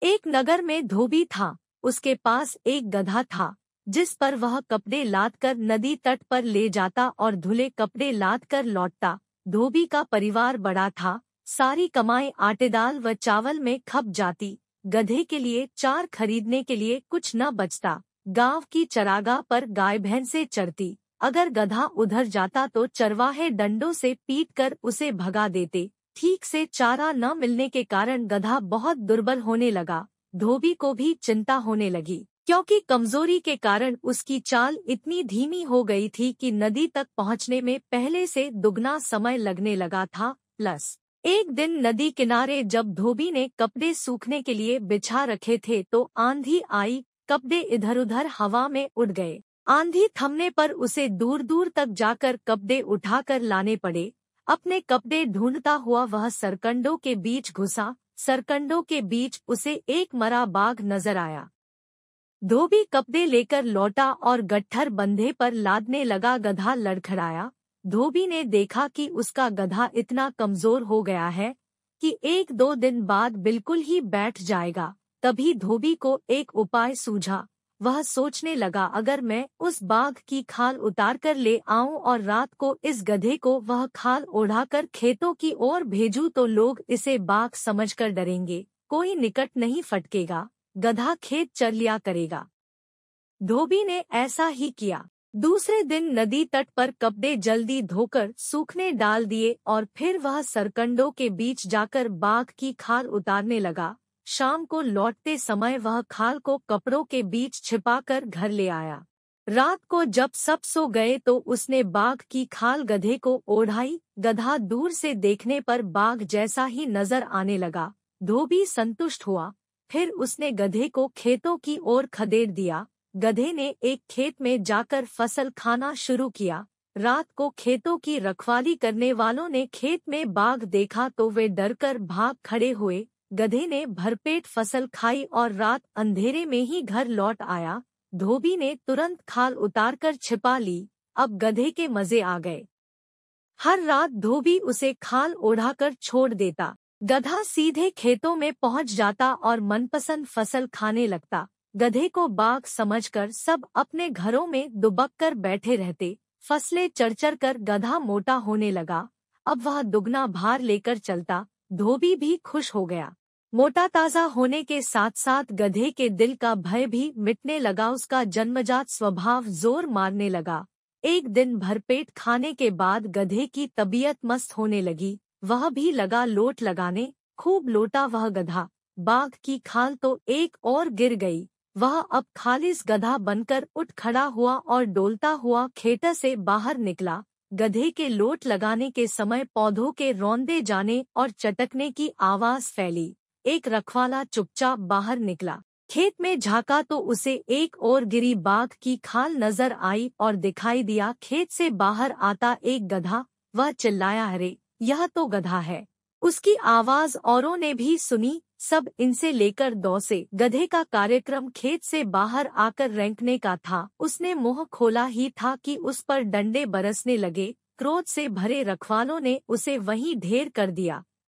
एक नगर में धोबी था। उसके पास एक गधा था जिस पर वह कपड़े लादकर नदी तट पर ले जाता और धुले कपड़े लादकर लौटता। धोबी का परिवार बड़ा था। सारी कमाई आटे दाल व चावल में खप जाती। गधे के लिए चार खरीदने के लिए कुछ न बचता। गांव की चरागाह पर गाय भैंसे चरती। अगर गधा उधर जाता तो चरवाहे डंडों से पीटकर उसे भगा देते। ठीक से चारा न मिलने के कारण गधा बहुत दुर्बल होने लगा। धोबी को भी चिंता होने लगी, क्योंकि कमजोरी के कारण उसकी चाल इतनी धीमी हो गई थी कि नदी तक पहुंचने में पहले से दुगना समय लगने लगा था। प्लस एक दिन नदी किनारे जब धोबी ने कपड़े सूखने के लिए बिछा रखे थे तो आंधी आई। कपड़े इधर उधर हवा में उड़ गए। आंधी थमने पर उसे दूर दूर तक जाकर कपड़े उठाकर लाने पड़े। अपने कपड़े ढूंढता हुआ वह सरकंडों के बीच घुसा। सरकंडों के बीच उसे एक मरा बाघ नजर आया। धोबी कपड़े लेकर लौटा और गट्ठर बंधे पर लादने लगा। गधा लड़खड़ाया। धोबी ने देखा कि उसका गधा इतना कमजोर हो गया है कि एक दो दिन बाद बिल्कुल ही बैठ जाएगा। तभी धोबी को एक उपाय सूझा। वह सोचने लगा, अगर मैं उस बाघ की खाल उतार कर ले आऊं और रात को इस गधे को वह खाल ओढ़ाकर खेतों की ओर भेजूं तो लोग इसे बाघ समझकर डरेंगे। कोई निकट नहीं फटकेगा। गधा खेत चर लिया करेगा। धोबी ने ऐसा ही किया। दूसरे दिन नदी तट पर कपड़े जल्दी धोकर सूखने डाल दिए और फिर वह सरकंडों के बीच जाकर बाघ की खाल उतारने लगा। शाम को लौटते समय वह खाल को कपड़ों के बीच छिपाकर घर ले आया। रात को जब सब सो गए तो उसने बाघ की खाल गधे को ओढ़ाई। गधा दूर से देखने पर बाघ जैसा ही नजर आने लगा। धोबी संतुष्ट हुआ। फिर उसने गधे को खेतों की ओर खदेड़ दिया। गधे ने एक खेत में जाकर फसल खाना शुरू किया। रात को खेतों की रखवाली करने वालों ने खेत में बाघ देखा तो वे डरकर भाग खड़े हुए। गधे ने भरपेट फसल खाई और रात अंधेरे में ही घर लौट आया। धोबी ने तुरंत खाल उतारकर छिपा ली। अब गधे के मजे आ गए। हर रात धोबी उसे खाल ओढ़ाकर छोड़ देता। गधा सीधे खेतों में पहुंच जाता और मनपसंद फसल खाने लगता। गधे को बाघ समझकर सब अपने घरों में दुबक कर बैठे रहते। फसलें चढ़ कर गधा मोटा होने लगा। अब वह दुगना भार लेकर चलता। धोबी भी खुश हो गया। मोटा ताजा होने के साथ साथ गधे के दिल का भय भी मिटने लगा। उसका जन्मजात स्वभाव जोर मारने लगा। एक दिन भरपेट खाने के बाद गधे की तबीयत मस्त होने लगी। वह भी लगा लोट लगाने। खूब लोटा वह गधा। बाघ की खाल तो एक और गिर गई। वह अब खालिस गधा बनकर उठ खड़ा हुआ और डोलता हुआ खेत से बाहर निकला। गधे के लोट लगाने के समय पौधों के रौंदे जाने और चटकने की आवाज फैली। एक रखवाला चुपचाप बाहर निकला। खेत में झांका तो उसे एक और गिरी बाघ की खाल नजर आई और दिखाई दिया। खेत से बाहर आता एक गधा। वह चिल्लाया, अरे यह तो गधा है। उसकी आवाज औरों ने भी सुनी। सब इनसे लेकर दौसे। गधे का कार्यक्रम खेत से बाहर आकर रेंकने का था। उसने मुंह खोला ही था कि उस पर डंडे बरसने लगे। क्रोध से भरे रखवालों ने उसे वहीं ढेर कर दिया।